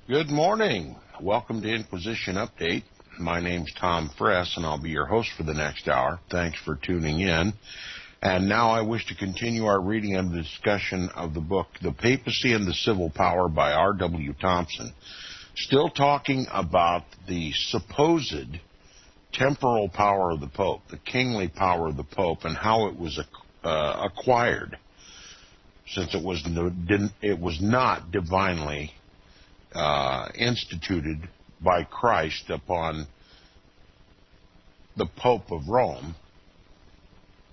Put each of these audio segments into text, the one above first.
Good morning. Welcome to Inquisition Update. My name's Tom Fress, and I'll be your host for the next hour. Thanks for tuning in. And now I wish to continue our reading and discussion of the book, The Papacy and the Civil Power by R.W. Thompson. Still talking about the supposed temporal power of the Pope, the kingly power of the Pope, and how it was acquired, since it was not divinely instituted by Christ upon the Pope of Rome.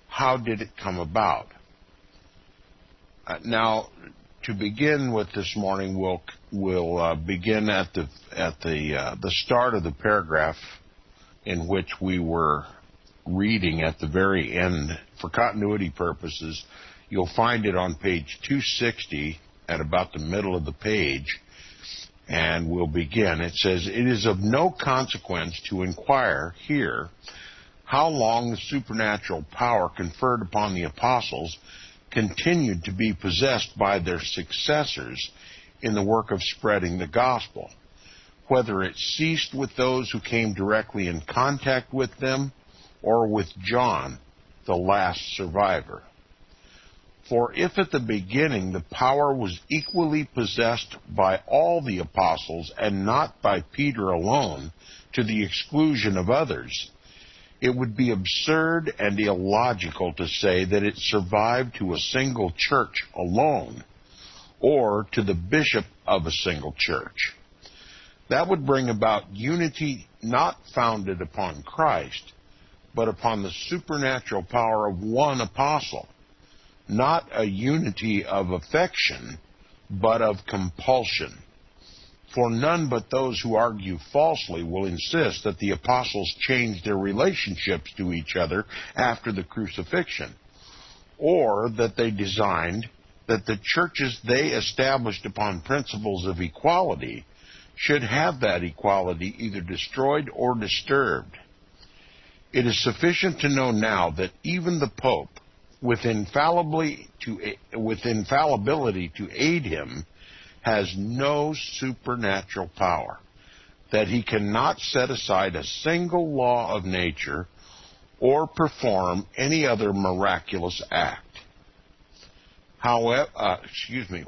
How did it come about? Now, to begin with this morning, we'll begin at the start of the paragraph in which we were reading at the very end. For continuity purposes, you'll find it on page 260 at about the middle of the page. And we'll begin. It says, "It is of no consequence to inquire here how long the supernatural power conferred upon the apostles continued to be possessed by their successors in the work of spreading the gospel, whether it ceased with those who came directly in contact with them or with John, the last survivor. For if at the beginning the power was equally possessed by all the apostles and not by Peter alone, to the exclusion of others, it would be absurd and illogical to say that it survived to a single church alone, or to the bishop of a single church. That would bring about unity not founded upon Christ, but upon the supernatural power of one apostle, not a unity of affection, but of compulsion. For none but those who argue falsely will insist that the apostles changed their relationships to each other after the crucifixion, or that they designed that the churches they established upon principles of equality should have that equality either destroyed or disturbed. It is sufficient to know now that even the Pope, with infallibility to aid him, has no supernatural power, that he cannot set aside a single law of nature or perform any other miraculous act.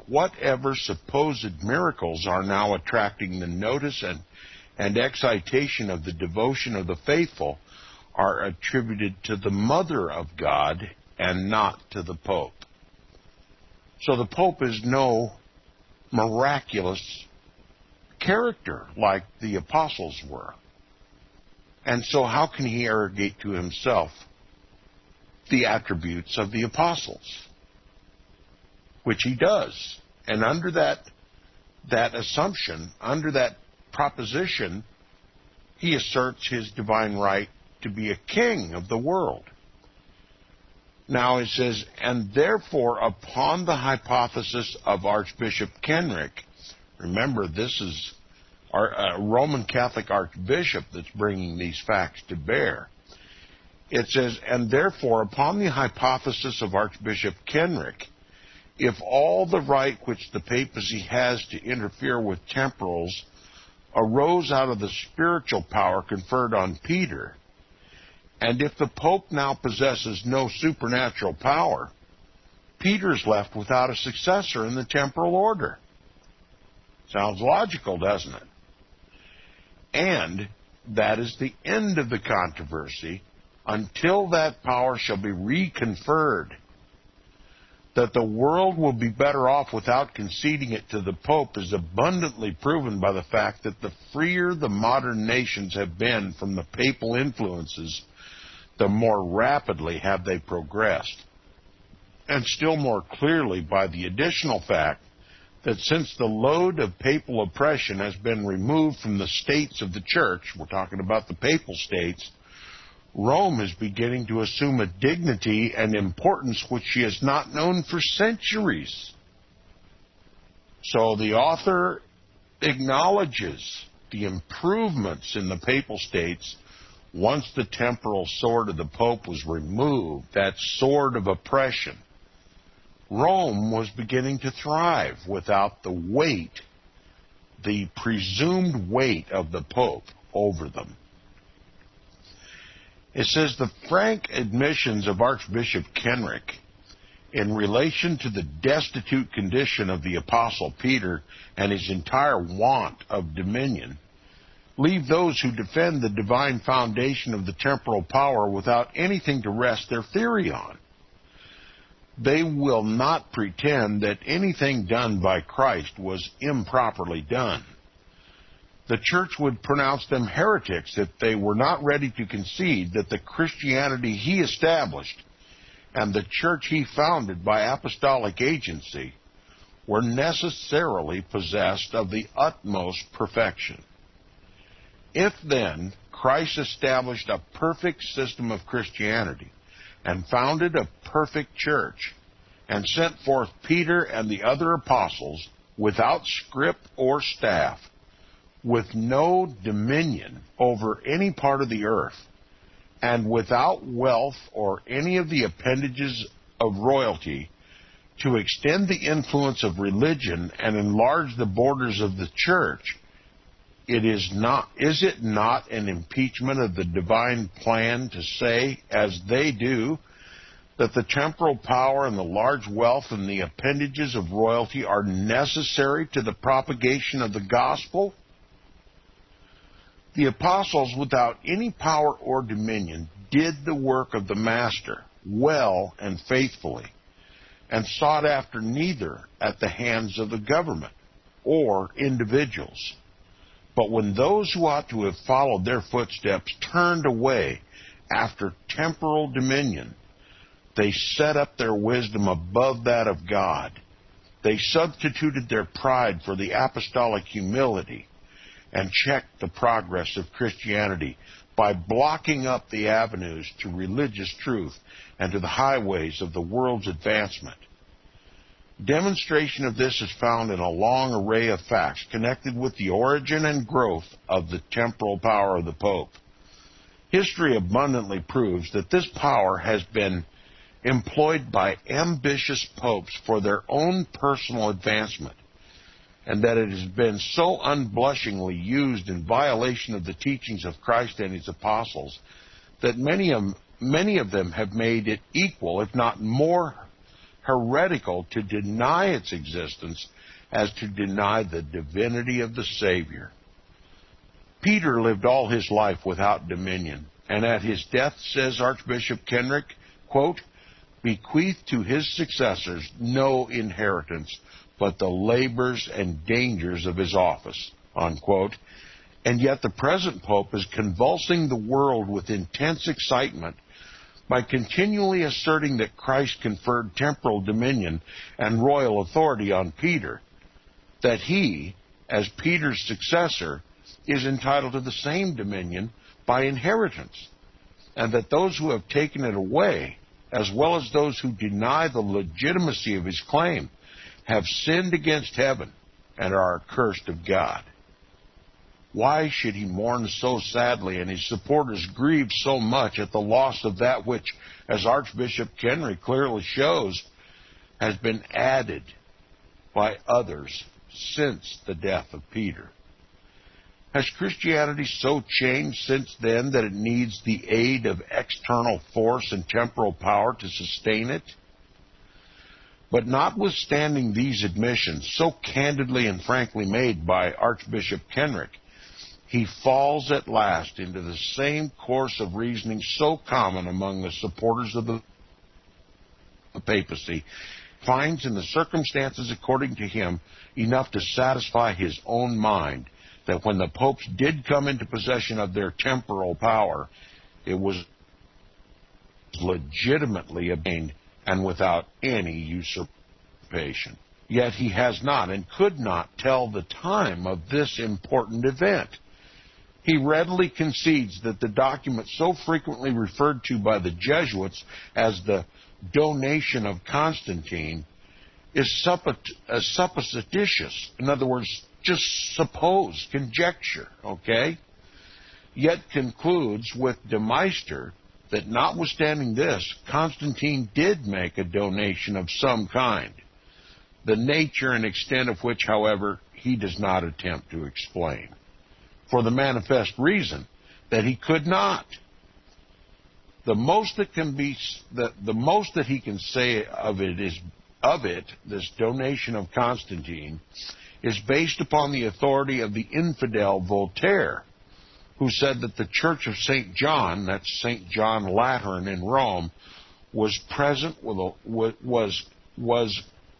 Whatever supposed miracles are now attracting the notice and excitation of the devotion of the faithful are attributed to the Mother of God and not to the Pope." So the Pope is no miraculous character like the apostles were. And so how can he arrogate to himself the attributes of the apostles? Which he does. And under that assumption, under that proposition, he asserts his divine right to be a king of the world. Now it says, "And therefore upon the hypothesis of Archbishop Kenrick," remember this is a Roman Catholic archbishop that's bringing these facts to bear. It says, "And therefore upon the hypothesis of Archbishop Kenrick, if all the right which the papacy has to interfere with temporals arose out of the spiritual power conferred on Peter, and if the Pope now possesses no supernatural power, Peter's left without a successor in the temporal order." Sounds logical, doesn't it? "And that is the end of the controversy until that power shall be reconferred. That the world will be better off without conceding it to the Pope is abundantly proven by the fact that the freer the modern nations have been from the papal influences, the more rapidly have they progressed, and still more clearly by the additional fact that since the load of papal oppression has been removed from the states of the Church," we're talking about the papal states, "Rome is beginning to assume a dignity and importance which she has not known for centuries." So the author acknowledges the improvements in the papal states once the temporal sword of the Pope was removed, that sword of oppression. Rome was beginning to thrive without the weight the presumed weight of the Pope over them. It says the frank admissions of Archbishop Kenrick in relation to the destitute condition of the Apostle Peter and his entire want of dominion leave those who defend the divine foundation of the temporal power without anything to rest their theory on. They will not pretend that anything done by Christ was improperly done. The church would pronounce them heretics if they were not ready to concede that the Christianity he established and the church he founded by apostolic agency were necessarily possessed of the utmost perfection. If then Christ established a perfect system of Christianity and founded a perfect church and sent forth Peter and the other apostles without scrip or staff, with no dominion over any part of the earth, and without wealth or any of the appendages of royalty, to extend the influence of religion and enlarge the borders of the church, is it not an impeachment of the divine plan to say, as they do, that the temporal power and the large wealth and the appendages of royalty are necessary to the propagation of the gospel? The apostles, without any power or dominion, did the work of the Master well and faithfully, and sought after neither at the hands of the government or individuals. But when those who ought to have followed their footsteps turned away after temporal dominion, they set up their wisdom above that of God. They substituted their pride for the apostolic humility and checked the progress of Christianity by blocking up the avenues to religious truth and to the highways of the world's advancement. Demonstration of this is found in a long array of facts connected with the origin and growth of the temporal power of the Pope. History abundantly proves that this power has been employed by ambitious popes for their own personal advancement, and that it has been so unblushingly used in violation of the teachings of Christ and his apostles that many of them have made it equal, if not more heretical, to deny its existence as to deny the divinity of the Savior. Peter lived all his life without dominion, and at his death, says Archbishop Kenrick, quote, bequeathed to his successors no inheritance but the labors and dangers of his office, unquote. And yet the present Pope is convulsing the world with intense excitement by continually asserting that Christ conferred temporal dominion and royal authority on Peter, that he, as Peter's successor, is entitled to the same dominion by inheritance, and that those who have taken it away, as well as those who deny the legitimacy of his claim, have sinned against heaven and are accursed of God. Why should he mourn so sadly and his supporters grieve so much at the loss of that which, as Archbishop Kenrick clearly shows, has been added by others since the death of Peter? Has Christianity so changed since then that it needs the aid of external force and temporal power to sustain it? But notwithstanding these admissions, so candidly and frankly made by Archbishop Kenrick, he falls at last into the same course of reasoning so common among the supporters of the papacy, finds in the circumstances according to him enough to satisfy his own mind that when the popes did come into possession of their temporal power, it was legitimately obtained and without any usurpation. Yet he has not and could not tell the time of this important event. He readily concedes that the document so frequently referred to by the Jesuits as the donation of Constantine is supposititious. In other words, just supposed, conjecture, okay? Yet concludes with De Meister that notwithstanding this, Constantine did make a donation of some kind, the nature and extent of which, however, he does not attempt to explain, for the manifest reason that he could not. The most that he can say of it, this donation of Constantine, is based upon the authority of the infidel Voltaire, who said that the Church of St. John, that's St. John Lateran in Rome, was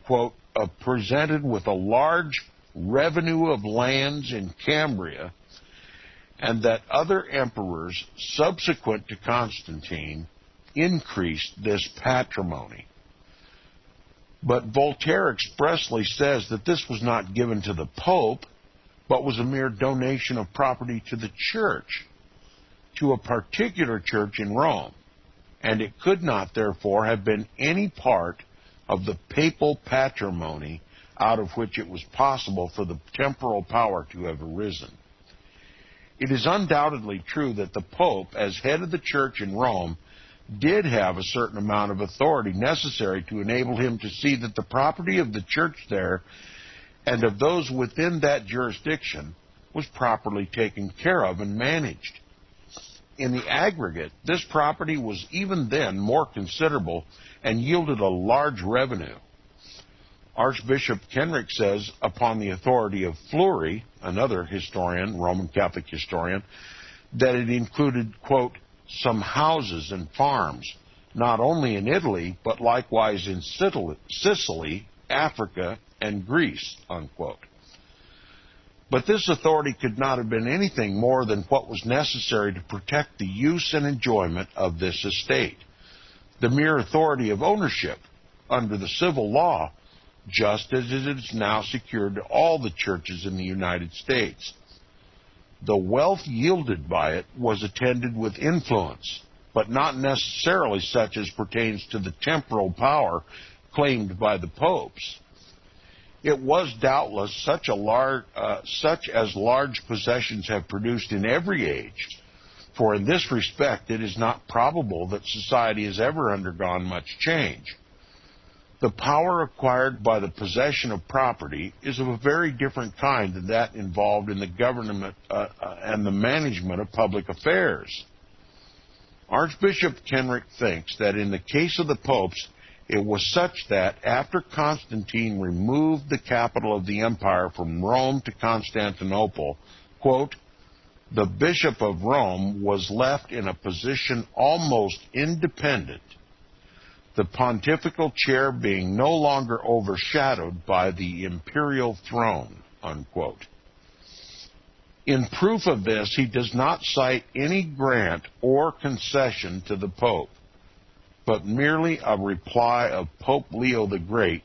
quote, presented with a large revenue of lands in Cambria, and that other emperors subsequent to Constantine increased this patrimony. But Voltaire expressly says that this was not given to the Pope, but was a mere donation of property to the church, to a particular church in Rome, and it could not, therefore, have been any part of the papal patrimony out of which it was possible for the temporal power to have arisen. It is undoubtedly true that the Pope, as head of the church in Rome, did have a certain amount of authority necessary to enable him to see that the property of the church there and of those within that jurisdiction was properly taken care of and managed. In the aggregate, this property was even then more considerable and yielded a large revenue. Archbishop Kenrick says, upon the authority of Fleury, another historian, Roman Catholic historian, that it included, quote, some houses and farms, not only in Italy, but likewise in Sicily, Africa, and Greece, unquote. But this authority could not have been anything more than what was necessary to protect the use and enjoyment of this estate. The mere authority of ownership under the civil law, just as it is now secured to all the churches in the United States. The wealth yielded by it was attended with influence, but not necessarily such as pertains to the temporal power claimed by the popes. It was doubtless such as large possessions have produced in every age, for in this respect it is not probable that society has ever undergone much change. The power acquired by the possession of property is of a very different kind than that involved in the government and the management of public affairs. Archbishop Kenrick thinks that in the case of the popes, it was such that after Constantine removed the capital of the empire from Rome to Constantinople, quote, the Bishop of Rome was left in a position almost independent, the pontifical chair being no longer overshadowed by the imperial throne, unquote. In proof of this, he does not cite any grant or concession to the Pope, but merely a reply of Pope Leo the Great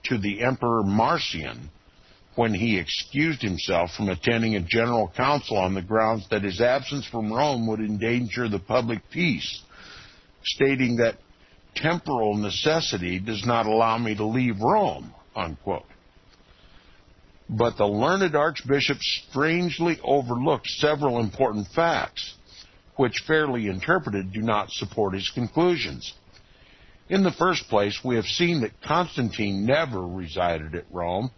to the Emperor Marcian when he excused himself from attending a general council on the grounds that his absence from Rome would endanger the public peace, stating that temporal necessity does not allow me to leave Rome, unquote. But the learned archbishop strangely overlooked several important facts, which, fairly interpreted, do not support his conclusions. In the first place, we have seen that Constantine never resided at Rome,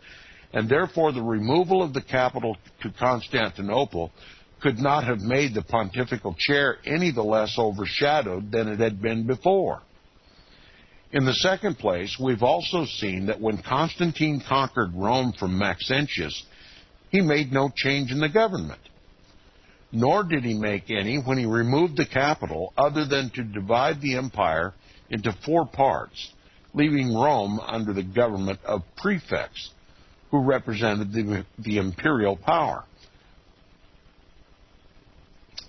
and therefore the removal of the capital to Constantinople could not have made the pontifical chair any the less overshadowed than it had been before. In the second place, we've also seen that when Constantine conquered Rome from Maxentius, he made no change in the government. Nor did he make any when he removed the capital, other than to divide the empire into 4 parts, leaving Rome under the government of prefects, who represented the imperial power.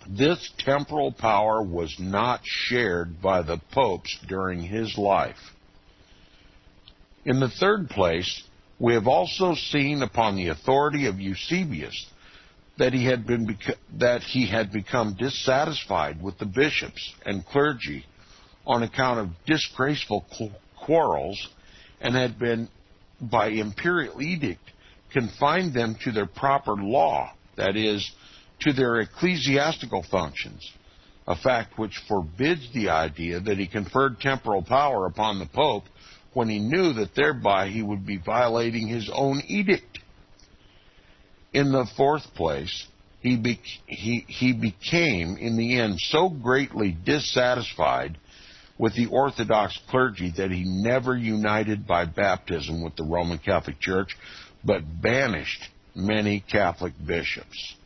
This temporal power was not shared by the popes during his life. In the third place, we have also seen upon the authority of Eusebius that he had become dissatisfied with the bishops and clergy on account of disgraceful quarrels, and had been, by imperial edict, confined them to their proper law, that is, to their ecclesiastical functions, a fact which forbids the idea that he conferred temporal power upon the Pope when he knew that thereby he would be violating his own edict. In the fourth place, he became, in the end, so greatly dissatisfied with the Orthodox clergy that he never united by baptism with the Roman Catholic Church, but banished many Catholic bishops.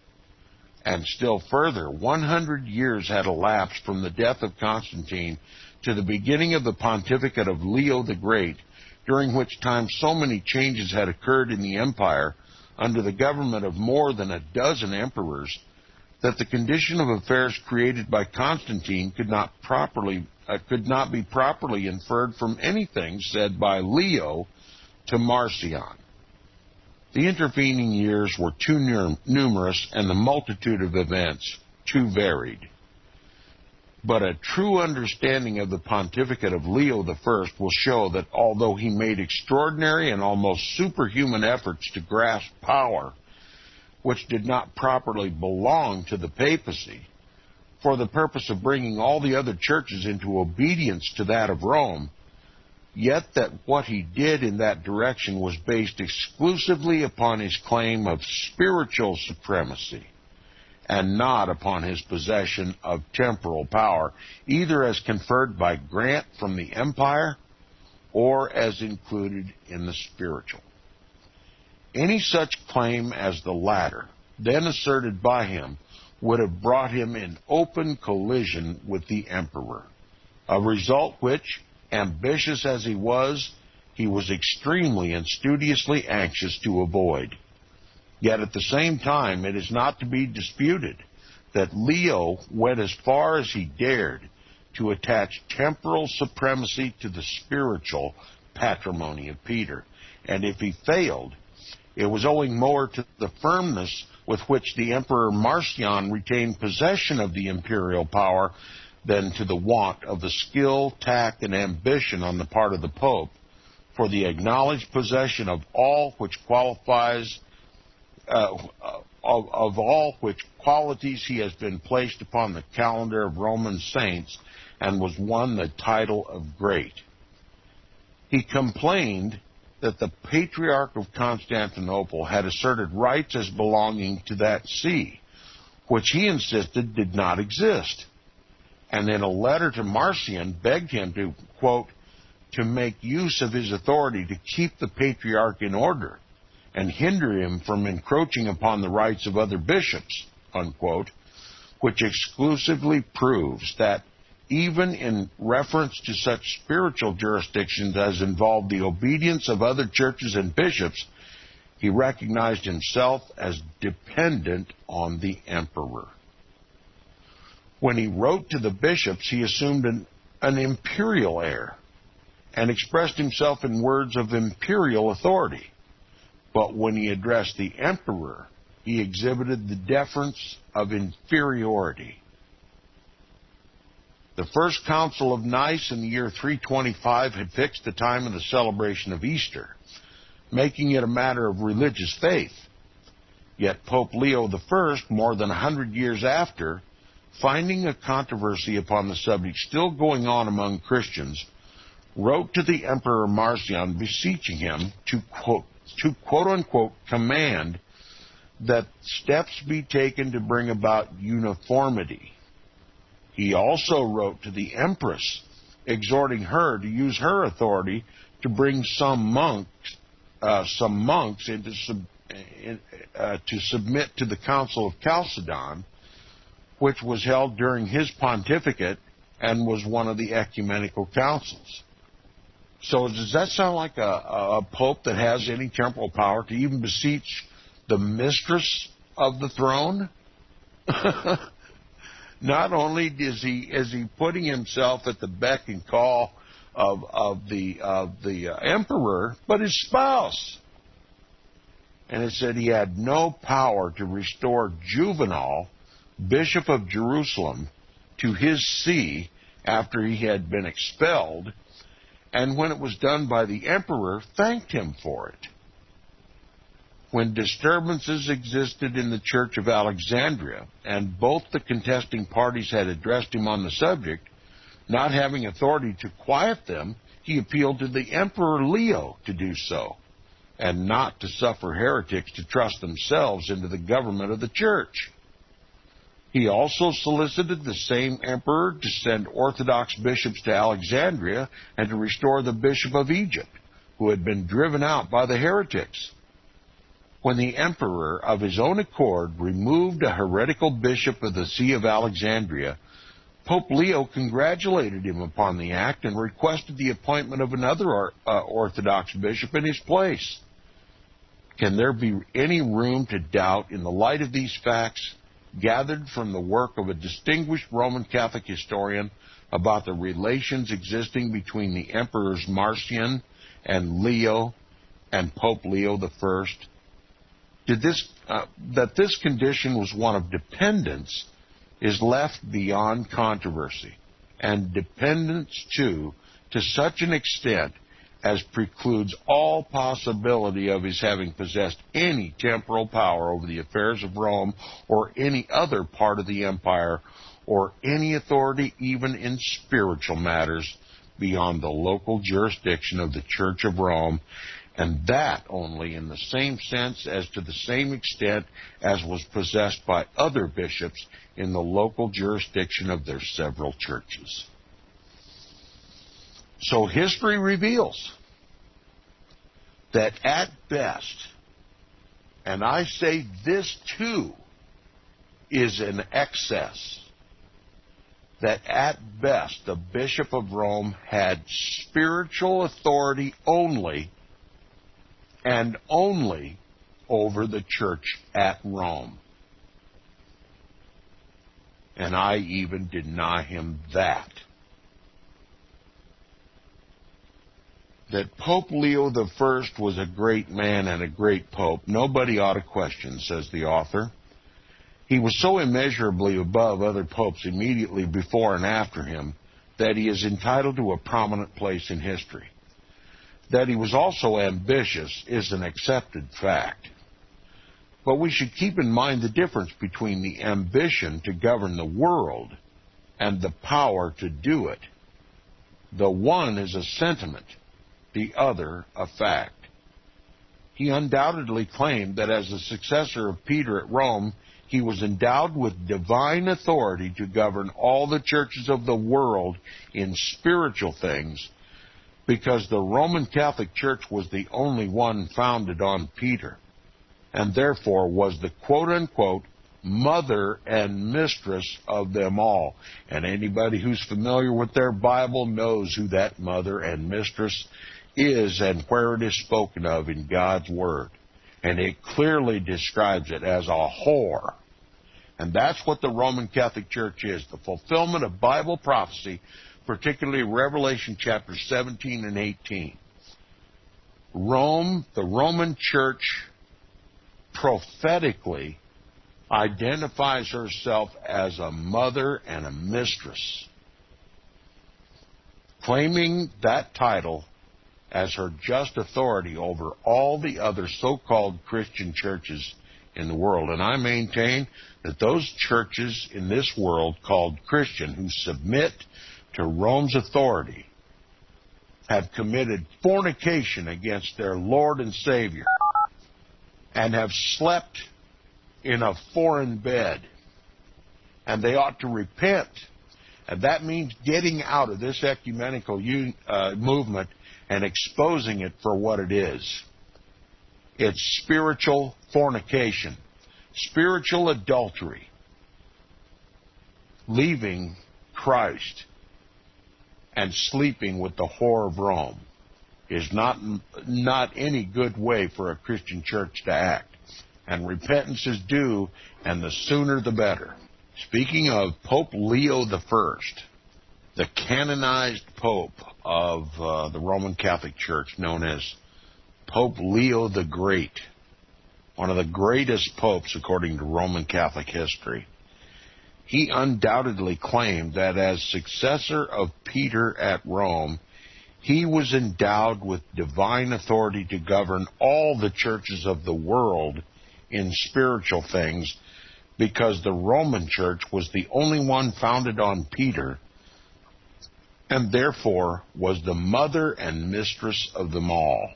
And still further, 100 years had elapsed from the death of Constantine to the beginning of the pontificate of Leo the Great, during which time so many changes had occurred in the empire under the government of more than a dozen emperors, that the condition of affairs created by Constantine could not be properly inferred from anything said by Leo to Marcion. The intervening years were too numerous and the multitude of events too varied. But a true understanding of the pontificate of Leo I will show that although he made extraordinary and almost superhuman efforts to grasp power, which did not properly belong to the papacy, for the purpose of bringing all the other churches into obedience to that of Rome, yet that what he did in that direction was based exclusively upon his claim of spiritual supremacy, and not upon his possession of temporal power, either as conferred by grant from the empire or as included in the spiritual. Any such claim as the latter, then asserted by him, would have brought him in open collision with the emperor, a result which, ambitious as he was extremely and studiously anxious to avoid. Yet at the same time, it is not to be disputed that Leo went as far as he dared to attach temporal supremacy to the spiritual patrimony of Peter, and if he failed, it was owing more to the firmness with which the Emperor Marcion retained possession of the imperial power than to the want of the skill, tact, and ambition on the part of the Pope for the acknowledged possession of all which qualities he has been placed upon the calendar of Roman saints and was won the title of great. He complained that the Patriarch of Constantinople had asserted rights as belonging to that see, which he insisted did not exist, and in a letter to Marcion begged him to, quote, to make use of his authority to keep the Patriarch in order and hinder him from encroaching upon the rights of other bishops, unquote, which exclusively proves that even in reference to such spiritual jurisdictions as involved the obedience of other churches and bishops, he recognized himself as dependent on the emperor. When he wrote to the bishops, he assumed an imperial air and expressed himself in words of imperial authority. But when he addressed the emperor, he exhibited the deference of inferiority. The First Council of Nice in the year 325 had fixed the time of the celebration of Easter, making it a matter of religious faith. Yet Pope Leo I, more than 100 years after, finding a controversy upon the subject still going on among Christians, wrote to the Emperor Marcion beseeching him to quote-unquote command that steps be taken to bring about uniformity. He also wrote to the Empress, exhorting her to use her authority to bring some monks to submit to the Council of Chalcedon, which was held during his pontificate and was one of the ecumenical councils. So does that sound like a pope that has any temporal power to even beseech the mistress of the throne? Not only is he putting himself at the beck and call of the emperor, but his spouse. And it said he had no power to restore Juvenal, Bishop of Jerusalem, to his see after he had been expelled, and when it was done by the emperor, thanked him for it. When disturbances existed in the Church of Alexandria, and both the contesting parties had addressed him on the subject, not having authority to quiet them, he appealed to the Emperor Leo to do so, and not to suffer heretics to trust themselves into the government of the church. He also solicited the same emperor to send Orthodox bishops to Alexandria and to restore the bishop of Egypt, who had been driven out by the heretics. When the emperor, of his own accord, removed a heretical bishop of the See of Alexandria, Pope Leo congratulated him upon the act and requested the appointment of another Orthodox bishop in his place. Can there be any room to doubt, in the light of these facts, gathered from the work of a distinguished Roman Catholic historian, about the relations existing between the emperors Marcian and Leo and Pope Leo I? That this condition was one of dependence is left beyond controversy, and dependence, too, to such an extent as precludes all possibility of his having possessed any temporal power over the affairs of Rome or any other part of the empire, or any authority even in spiritual matters beyond the local jurisdiction of the Church of Rome, and that only in the same sense as to the same extent as was possessed by other bishops in the local jurisdiction of their several churches. So history reveals that at best, and I say this too is an excess, that at best the Bishop of Rome had spiritual authority only and only over the church at Rome. And I even deny him that. That Pope Leo I was a great man and a great pope, nobody ought to question, says the author. He was so immeasurably above other popes immediately before and after him that he is entitled to a prominent place in history. That he was also ambitious is an accepted fact. But we should keep in mind the difference between the ambition to govern the world and the power to do it. The one is a sentiment, the other a fact. He undoubtedly claimed that as the successor of Peter at Rome, he was endowed with divine authority to govern all the churches of the world in spiritual things, because the Roman Catholic Church was the only one founded on Peter, and therefore was the quote-unquote mother and mistress of them all. And anybody who's familiar with their Bible knows who that mother and mistress is and where it is spoken of in God's Word. And it clearly describes it as a whore. And that's what the Roman Catholic Church is, the fulfillment of Bible prophecy, particularly Revelation chapters 17 and 18. Rome, the Roman Church, prophetically identifies herself as a mother and a mistress, claiming that title as her just authority over all the other so-called Christian churches in the world. And I maintain that those churches in this world called Christian who submit to Rome's authority have committed fornication against their Lord and Savior and have slept in a foreign bed. And they ought to repent. And that means getting out of this ecumenical movement and exposing it for what it is. It's spiritual fornication, spiritual adultery, leaving Christ and sleeping with the whore of Rome is not any good way for a Christian church to act. And repentance is due, and the sooner the better. Speaking of Pope Leo I, the canonized pope of the Roman Catholic Church, known as Pope Leo the Great, one of the greatest popes according to Roman Catholic history, he undoubtedly claimed that as successor of Peter at Rome, he was endowed with divine authority to govern all the churches of the world in spiritual things, because the Roman Church was the only one founded on Peter, and therefore was the mother and mistress of them all.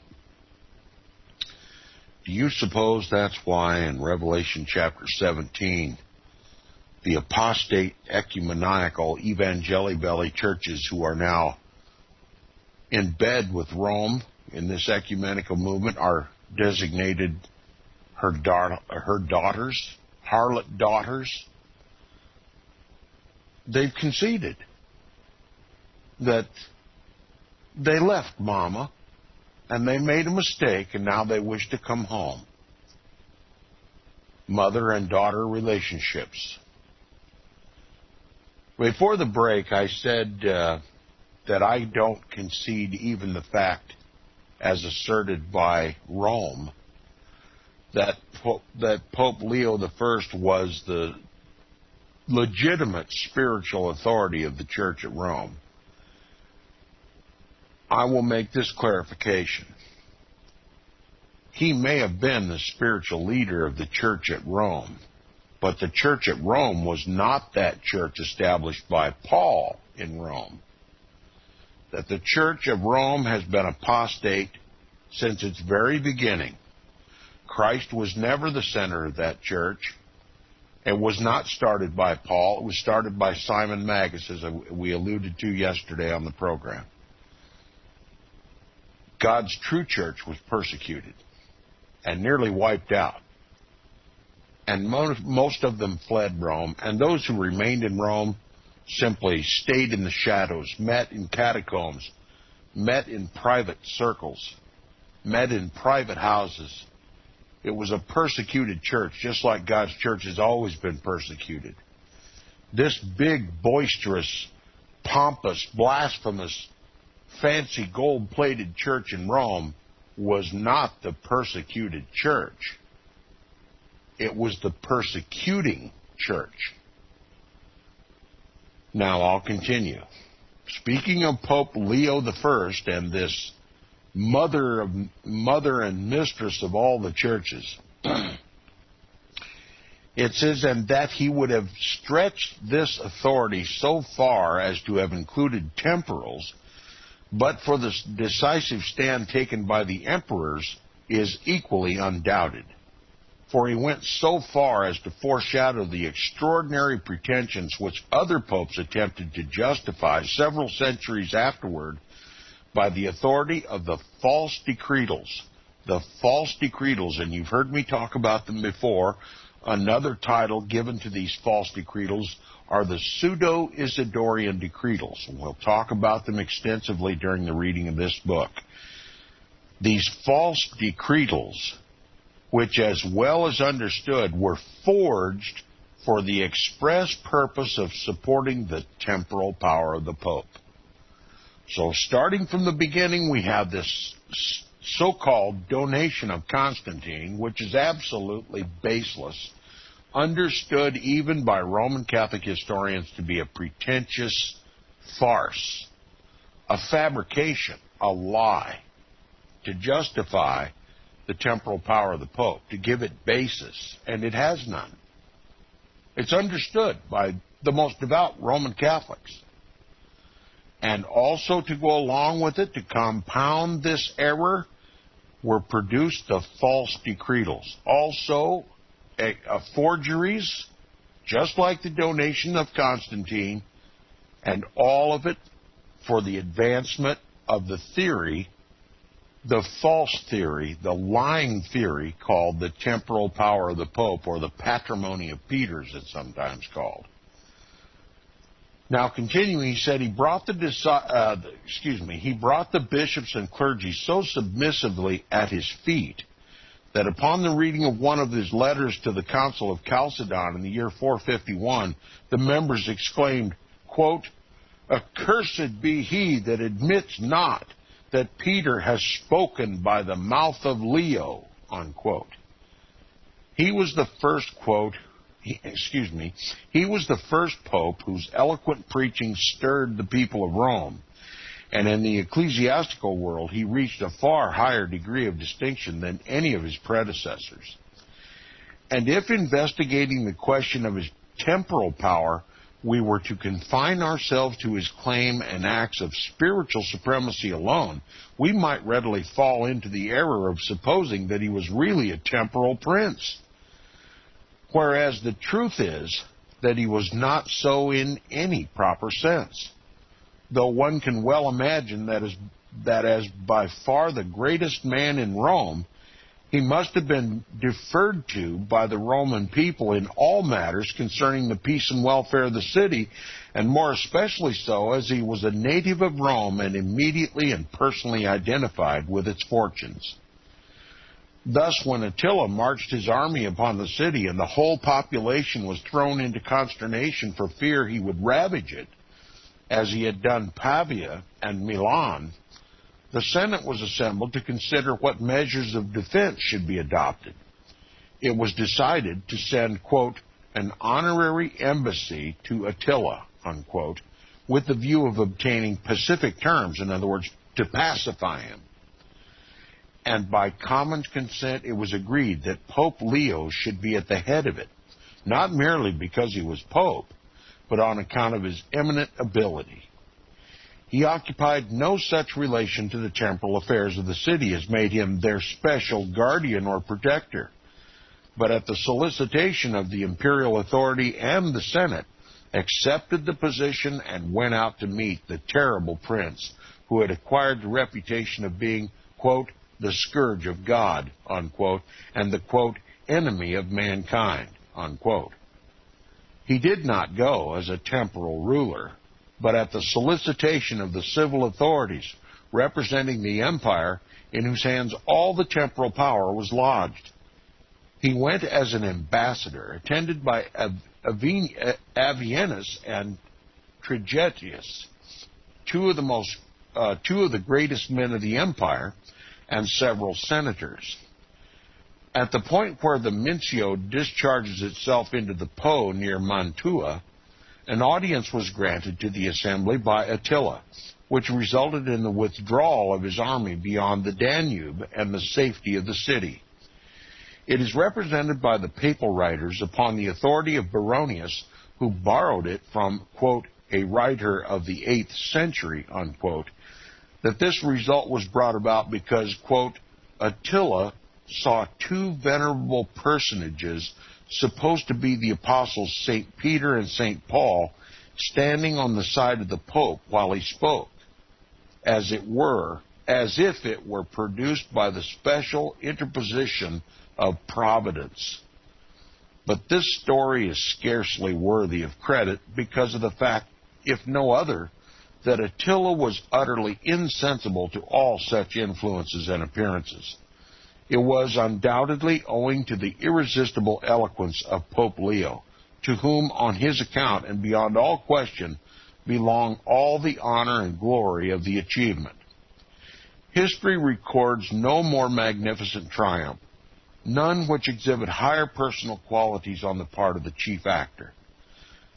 Do you suppose that's why in Revelation chapter 17, the apostate ecumenical evangeli-belly churches who are now in bed with Rome in this ecumenical movement are designated her daughters, harlot daughters? They've conceded that they left Mama and they made a mistake and now they wish to come home. Mother and daughter relationships. Before the break, I said that I don't concede even the fact, as asserted by Rome, that Pope Leo I was the legitimate spiritual authority of the Church at Rome. I will make this clarification. He may have been the spiritual leader of the Church at Rome, but the Church at Rome was not that church established by Paul in Rome. That the Church of Rome has been apostate since its very beginning. Christ was never the center of that church. It was not started by Paul. It was started by Simon Magus, as we alluded to yesterday on the program. God's true church was persecuted and nearly wiped out. And most of them fled Rome, and those who remained in Rome simply stayed in the shadows, met in catacombs, met in private circles, met in private houses. It was a persecuted church, just like God's church has always been persecuted. This big, boisterous, pompous, blasphemous, fancy gold-plated church in Rome was not the persecuted church. It was the persecuting church. Now I'll continue. Speaking of Pope Leo I and this mother and mistress of all the churches, it says, and that he would have stretched this authority so far as to have included temporals, but for the decisive stand taken by the emperors is equally undoubted. For he went so far as to foreshadow the extraordinary pretensions which other popes attempted to justify several centuries afterward by the authority of the false decretals. The false decretals, and you've heard me talk about them before. Another title given to these false decretals are the pseudo-Isidorian decretals. And we'll talk about them extensively during the reading of this book. These false decretals, which as well as understood were forged for the express purpose of supporting the temporal power of the Pope. So starting from the beginning, we have this so-called donation of Constantine, which is absolutely baseless, understood even by Roman Catholic historians to be a pretentious farce, a fabrication, a lie, to justify the temporal power of the Pope, to give it basis, and it has none. It's understood by the most devout Roman Catholics. And also to go along with it, to compound this error, were produced the false decretals. Also, forgeries, just like the donation of Constantine, and all of it for the advancement of the theory, the false theory, the lying theory called the temporal power of the Pope, or the patrimony of Peter, as it's sometimes called. Now, continuing, he said he brought the bishops and clergy so submissively at his feet that upon the reading of one of his letters to the Council of Chalcedon in the year 451, the members exclaimed, quote, "Accursed be he that admits not that Peter has spoken by the mouth of Leo," unquote. He was the first, quote, he was the first pope whose eloquent preaching stirred the people of Rome, and in the ecclesiastical world he reached a far higher degree of distinction than any of his predecessors. And if investigating the question of his temporal power we were to confine ourselves to his claim and acts of spiritual supremacy alone, we might readily fall into the error of supposing that he was really a temporal prince. Whereas the truth is that he was not so in any proper sense, though one can well imagine that as by far the greatest man in Rome, he must have been deferred to by the Roman people in all matters concerning the peace and welfare of the city, and more especially so as he was a native of Rome and immediately and personally identified with its fortunes. Thus, when Attila marched his army upon the city and the whole population was thrown into consternation for fear he would ravage it, as he had done Pavia and Milan, the Senate was assembled to consider what measures of defense should be adopted. It was decided to send, quote, an honorary embassy to Attila, unquote, with the view of obtaining pacific terms, in other words, to pacify him. And by common consent it was agreed that Pope Leo should be at the head of it, not merely because he was Pope, but on account of his eminent ability. He occupied no such relation to the temporal affairs of the city as made him their special guardian or protector, but at the solicitation of the imperial authority and the Senate, accepted the position and went out to meet the terrible prince who had acquired the reputation of being, quote, the scourge of God, unquote, and the, quote, enemy of mankind, unquote. He did not go as a temporal ruler, but at the solicitation of the civil authorities representing the empire in whose hands all the temporal power was lodged. He went as an ambassador, attended by Avienus and Trigetius, two of the greatest men of the empire, and several senators. At the point where the Mincio discharges itself into the Po near Mantua, an audience was granted to the assembly by Attila, which resulted in the withdrawal of his army beyond the Danube and the safety of the city. It is represented by the papal writers upon the authority of Baronius, who borrowed it from, quote, a writer of the 8th century, unquote, that this result was brought about because, quote, Attila saw two venerable personages supposed to be the apostles St. Peter and St. Paul standing on the side of the Pope while he spoke, as if it were produced by the special interposition of Providence. But this story is scarcely worthy of credit because of the fact, if no other, that Attila was utterly insensible to all such influences and appearances. It was undoubtedly owing to the irresistible eloquence of Pope Leo, to whom, on his account and beyond all question, belong all the honor and glory of the achievement. History records no more magnificent triumph, none which exhibit higher personal qualities on the part of the chief actor.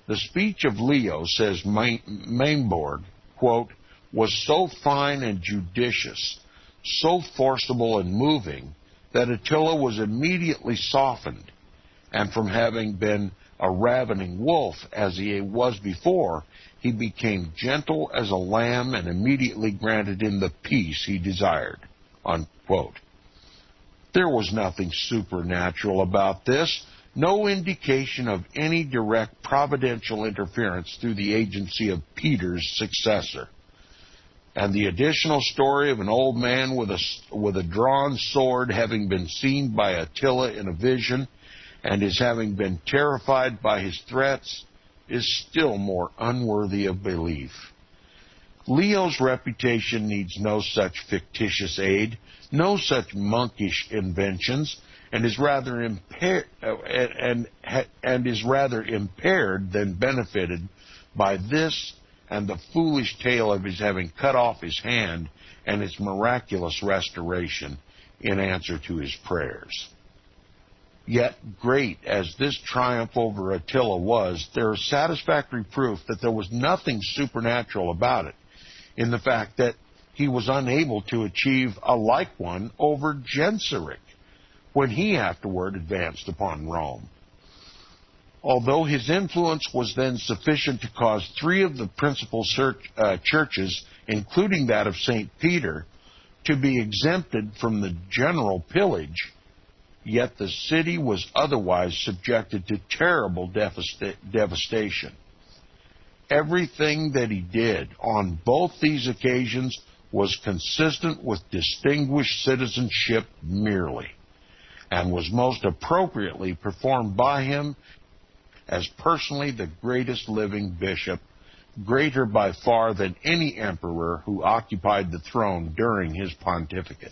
The speech of Leo, says Mainborg, quote, was so fine and judicious, so forcible and moving, that Attila was immediately softened, and from having been a ravening wolf as he was before, he became gentle as a lamb and immediately granted him the peace he desired, unquote. There was nothing supernatural about this, no indication of any direct providential interference through the agency of Peter's successor. And the additional story of an old man with a drawn sword having been seen by Attila in a vision and his having been terrified by his threats is still more unworthy of belief. Leo's reputation needs no such fictitious aid, no such monkish inventions, and is rather impaired than benefited by this and the foolish tale of his having cut off his hand and its miraculous restoration in answer to his prayers. Yet, great as this triumph over Attila was, there is satisfactory proof that there was nothing supernatural about it, in the fact that he was unable to achieve a like one over Genseric, when he afterward advanced upon Rome. Although his influence was then sufficient to cause three of the principal churches, including that of St. Peter, to be exempted from the general pillage, yet the city was otherwise subjected to terrible devastation. Everything that he did on both these occasions was consistent with distinguished citizenship merely, and was most appropriately performed by him as personally the greatest living bishop, greater by far than any emperor who occupied the throne during his pontificate.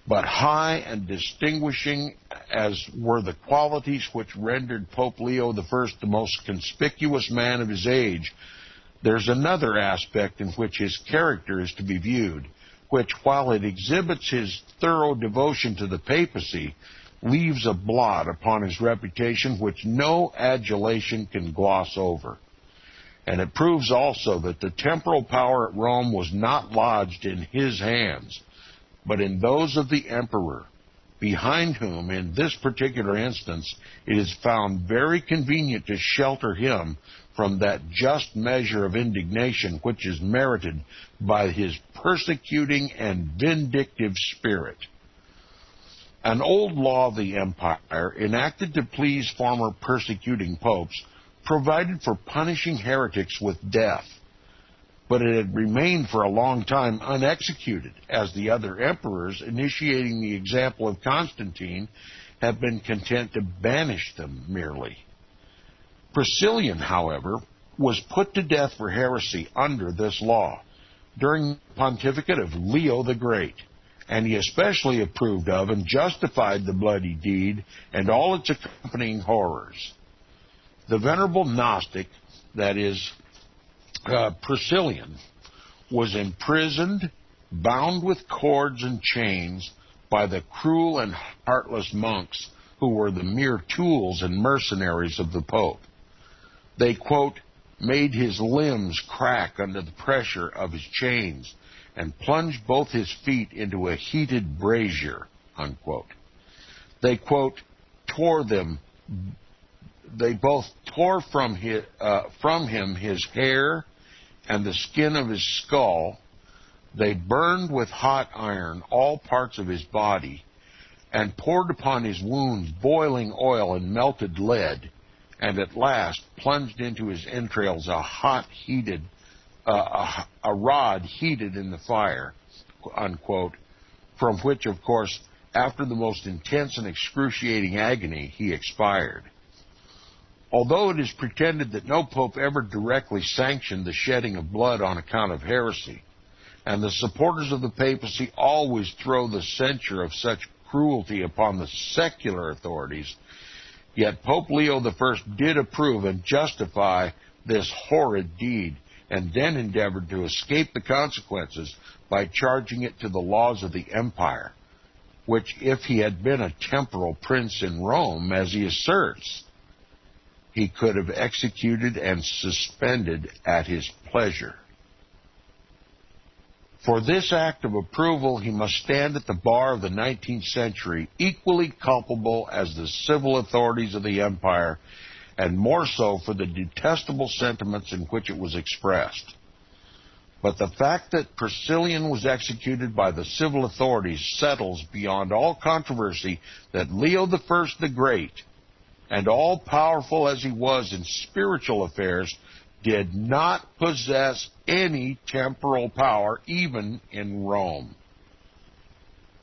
But high and distinguishing as were the qualities which rendered Pope Leo I the most conspicuous man of his age, there's another aspect in which his character is to be viewed, which, while it exhibits his thorough devotion to the papacy, leaves a blot upon his reputation which no adulation can gloss over. And it proves also that the temporal power at Rome was not lodged in his hands, but in those of the emperor, behind whom, in this particular instance, it is found very convenient to shelter him from that just measure of indignation which is merited by his persecuting and vindictive spirit. An old law of the empire, enacted to please former persecuting popes, provided for punishing heretics with death, but it had remained for a long time unexecuted, as the other emperors, initiating the example of Constantine, have been content to banish them merely. Priscillian, however, was put to death for heresy under this law during the pontificate of Leo the Great, and he especially approved of and justified the bloody deed and all its accompanying horrors. The venerable Gnostic, that is, Priscillian, was imprisoned, bound with cords and chains by the cruel and heartless monks who were the mere tools and mercenaries of the Pope. They, quote, made his limbs crack under the pressure of his chains and plunged both his feet into a heated brazier, unquote. They, quote, they both tore from him his hair and the skin of his skull. They burned with hot iron all parts of his body, and poured upon his wounds boiling oil and melted lead, and at last plunged into his entrails a rod heated in the fire, unquote, from which, of course, after the most intense and excruciating agony, he expired. Although it is pretended that no pope ever directly sanctioned the shedding of blood on account of heresy, and the supporters of the papacy always throw the censure of such cruelty upon the secular authorities, yet Pope Leo I did approve and justify this horrid deed, and then endeavored to escape the consequences by charging it to the laws of the empire, which, if he had been a temporal prince in Rome, as he asserts, he could have executed and suspended at his pleasure. For this act of approval, he must stand at the bar of the 19th century, equally culpable as the civil authorities of the empire, and more so for the detestable sentiments in which it was expressed. But the fact that Priscillian was executed by the civil authorities settles beyond all controversy that Leo I the Great, and all-powerful as he was in spiritual affairs, did not possess any temporal power, even in Rome.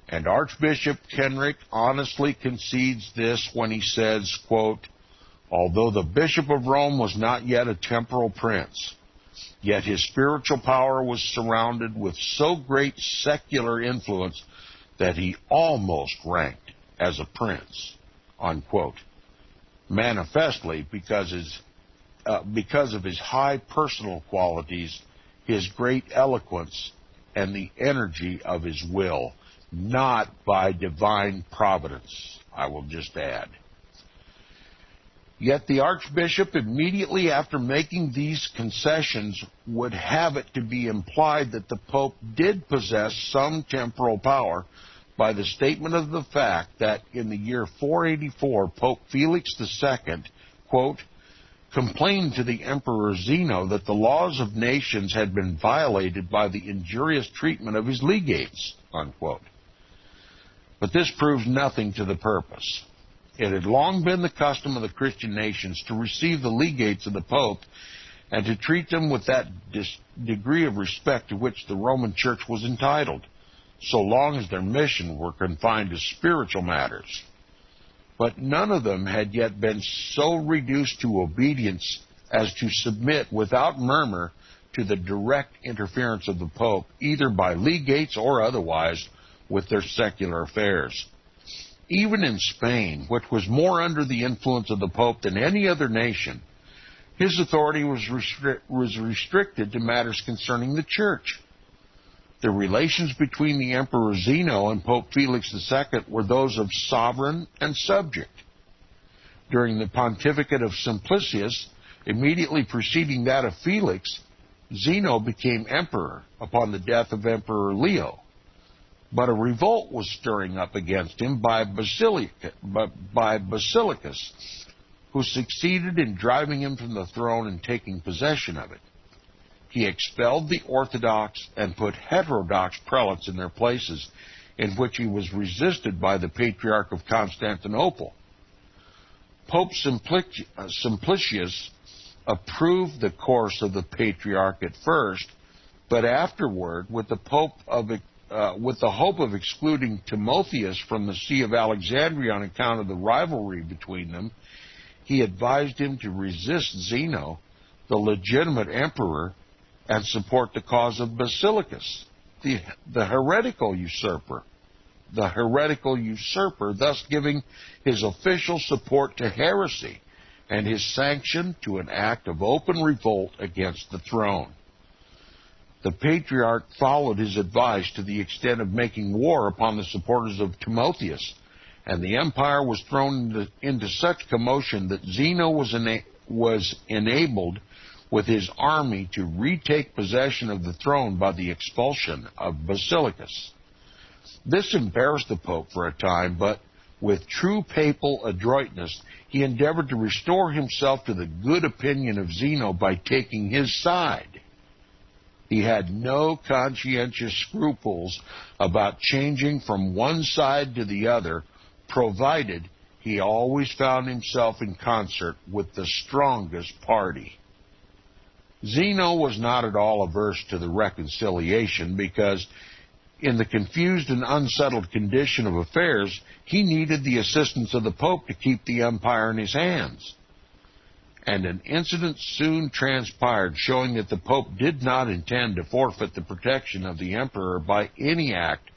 And Archbishop Kenrick honestly concedes this when he says, quote, although the Bishop of Rome was not yet a temporal prince, yet his spiritual power was surrounded with so great secular influence that he almost ranked as a prince, unquote. Manifestly because of his high personal qualities, his great eloquence, and the energy of his will, not by divine providence, I will just add. Yet the Archbishop, immediately after making these concessions, would have it to be implied that the Pope did possess some temporal power, by the statement of the fact that in the year 484, Pope Felix II, quote, complained to the Emperor Zeno that the laws of nations had been violated by the injurious treatment of his legates, unquote. But this proves nothing to the purpose. It had long been the custom of the Christian nations to receive the legates of the Pope and to treat them with that degree of respect to which the Roman Church was entitled, so long as their mission were confined to spiritual matters. But none of them had yet been so reduced to obedience as to submit without murmur to the direct interference of the Pope, either by legates or otherwise, with their secular affairs. Even in Spain, which was more under the influence of the Pope than any other nation, his authority was restricted to matters concerning the Church. The relations between the Emperor Zeno and Pope Felix II were those of sovereign and subject. During the pontificate of Simplicius, immediately preceding that of Felix, Zeno became emperor upon the death of Emperor Leo. But a revolt was stirring up against him by Basilicus, who succeeded in driving him from the throne and taking possession of it. He expelled the Orthodox and put heterodox prelates in their places, in which he was resisted by the Patriarch of Constantinople. Pope Simplicius approved the course of the Patriarch at first, but afterward, with the hope of excluding Timotheus from the See of Alexandria on account of the rivalry between them, he advised him to resist Zeno, the legitimate emperor, and support the cause of Basilicus, the heretical usurper. The heretical usurper, thus giving his official support to heresy and his sanction to an act of open revolt against the throne. The Patriarch followed his advice to the extent of making war upon the supporters of Timotheus, and the empire was thrown into such commotion that Zeno was enabled with his army to retake possession of the throne by the expulsion of Basilicus. This embarrassed the Pope for a time, but with true papal adroitness, he endeavored to restore himself to the good opinion of Zeno by taking his side. He had no conscientious scruples about changing from one side to the other, provided he always found himself in concert with the strongest party. Zeno was not at all averse to the reconciliation because, in the confused and unsettled condition of affairs, he needed the assistance of the Pope to keep the empire in his hands. And an incident soon transpired showing that the Pope did not intend to forfeit the protection of the emperor by any act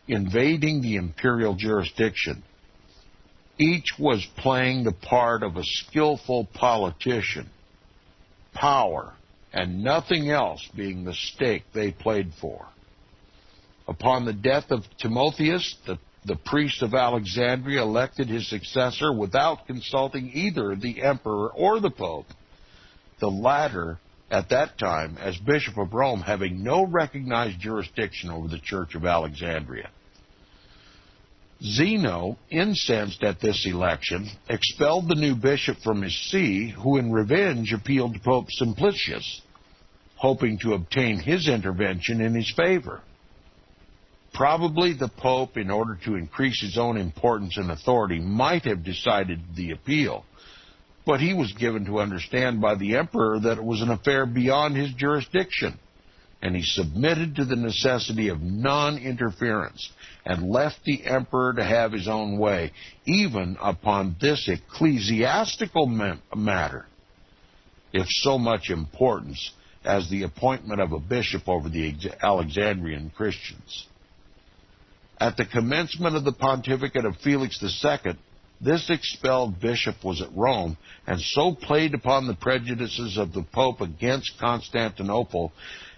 invading the imperial jurisdiction. Each was playing the part of a skillful politician, power and nothing else being the stake they played for. Upon the death of Timotheus, the priest of Alexandria elected his successor without consulting either the emperor or the Pope, the latter at that time as Bishop of Rome having no recognized jurisdiction over the Church of Alexandria. Zeno, incensed at this election, expelled the new bishop from his see, who in revenge appealed to Pope Simplicius, hoping to obtain his intervention in his favor. Probably the Pope, in order to increase his own importance and authority, might have decided the appeal, but he was given to understand by the emperor that it was an affair beyond his jurisdiction, and he submitted to the necessity of non-interference and left the emperor to have his own way, even upon this ecclesiastical matter, if so much importance as the appointment of a bishop over the Alexandrian Christians. At the commencement of the pontificate of Felix II, this expelled bishop was at Rome, and so played upon the prejudices of the Pope against Constantinople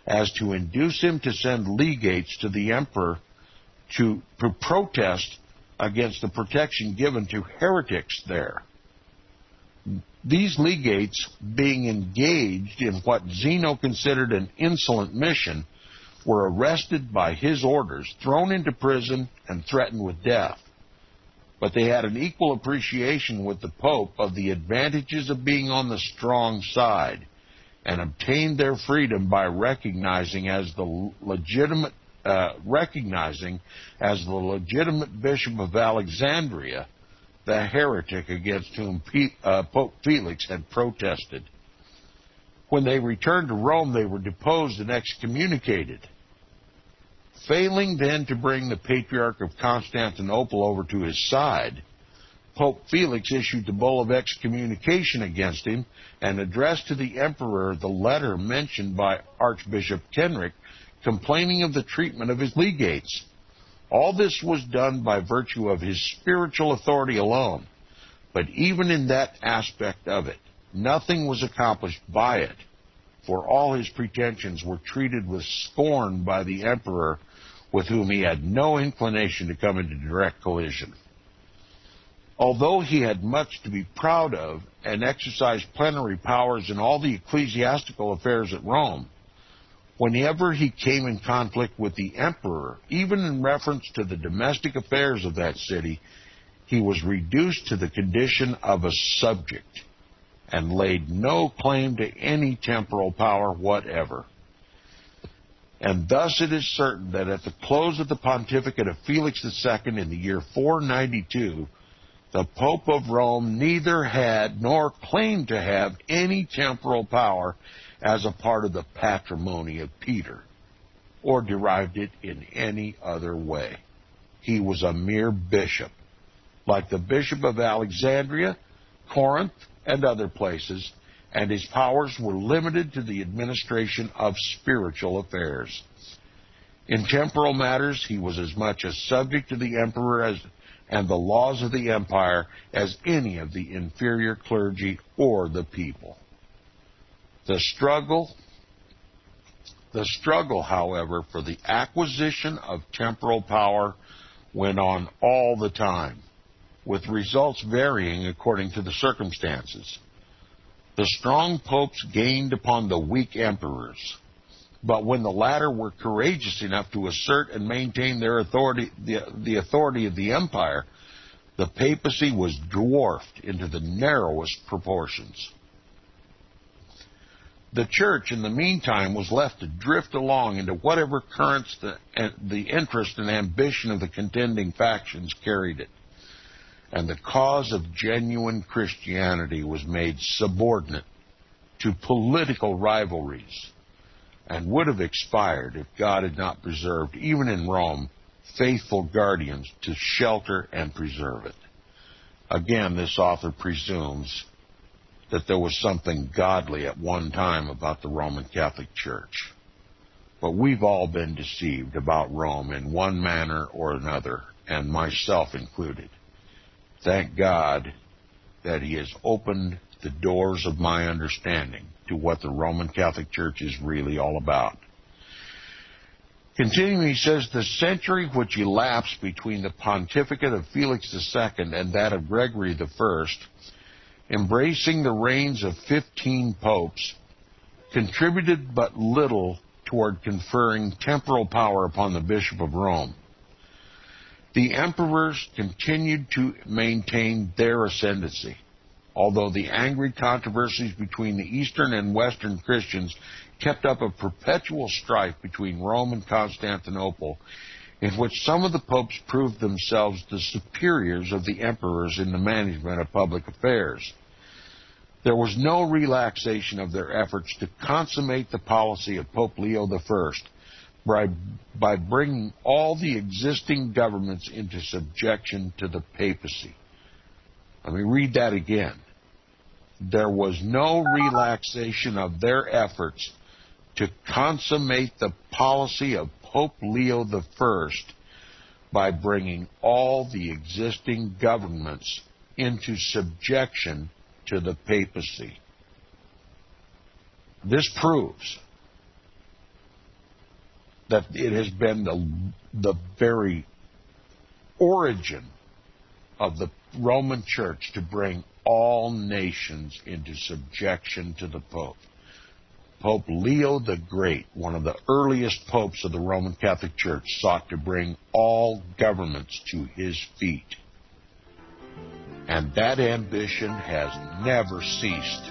as to induce him to send legates to the emperor to protest against the protection given to heretics there. These legates, being engaged in what Zeno considered an insolent mission, were arrested by his orders, thrown into prison, and threatened with death. But they had an equal appreciation with the Pope of the advantages of being on the strong side, and obtained their freedom by recognizing as the legitimate Bishop of Alexandria the heretic against whom Pope Felix had protested. When they returned to Rome, they were deposed and excommunicated. Failing then to bring the Patriarch of Constantinople over to his side, Pope Felix issued the bull of excommunication against him and addressed to the emperor the letter mentioned by Archbishop Kenric, complaining of the treatment of his legates. All this was done by virtue of his spiritual authority alone, but even in that aspect of it, nothing was accomplished by it, for all his pretensions were treated with scorn by the emperor, with whom he had no inclination to come into direct collision. Although he had much to be proud of and exercised plenary powers in all the ecclesiastical affairs at Rome, whenever he came in conflict with the emperor, even in reference to the domestic affairs of that city, he was reduced to the condition of a subject and laid no claim to any temporal power whatever. And thus it is certain that at the close of the pontificate of Felix II in the year 492, the Pope of Rome neither had nor claimed to have any temporal power as a part of the patrimony of Peter, or derived it in any other way. He was a mere bishop, like the Bishop of Alexandria, Corinth, and other places, and his powers were limited to the administration of spiritual affairs. In temporal matters, he was as much a subject to the emperor and the laws of the empire as any of the inferior clergy or the people. The struggle, however, for the acquisition of temporal power went on all the time, with results varying according to the circumstances. The strong popes gained upon the weak emperors, but when the latter were courageous enough to assert and maintain their authority, the authority of the empire, the papacy was dwarfed into the narrowest proportions. The church, in the meantime, was left to drift along into whatever currents the interest and ambition of the contending factions carried it, and the cause of genuine Christianity was made subordinate to political rivalries, and would have expired if God had not preserved, even in Rome, faithful guardians to shelter and preserve it. Again, this author presumes that there was something godly at one time about the Roman Catholic Church. But we've all been deceived about Rome in one manner or another, and myself included. Thank God that He has opened the doors of my understanding to what the Roman Catholic Church is really all about. Continuing, he says, the century which elapsed between the pontificate of Felix II and that of Gregory I, embracing the reigns of 15 popes, contributed but little toward conferring temporal power upon the Bishop of Rome. The emperors continued to maintain their ascendancy, although the angry controversies between the Eastern and Western Christians kept up a perpetual strife between Rome and Constantinople, in which some of the popes proved themselves the superiors of the emperors in the management of public affairs. There was no relaxation of their efforts to consummate the policy of Pope Leo I by bringing all the existing governments into subjection to the papacy. Let me read that again. There was no relaxation of their efforts to consummate the policy of Pope Leo I by bringing all the existing governments into subjection to the papacy. This proves that it has been the very origin of the Roman Church to bring all nations into subjection to the Pope. Pope Leo the Great, one of the earliest popes of the Roman Catholic Church, sought to bring all governments to his feet. And that ambition has never ceased.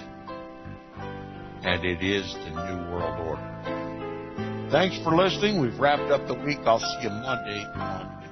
And it is the New World Order. Thanks for listening. We've wrapped up the week. I'll see you Monday on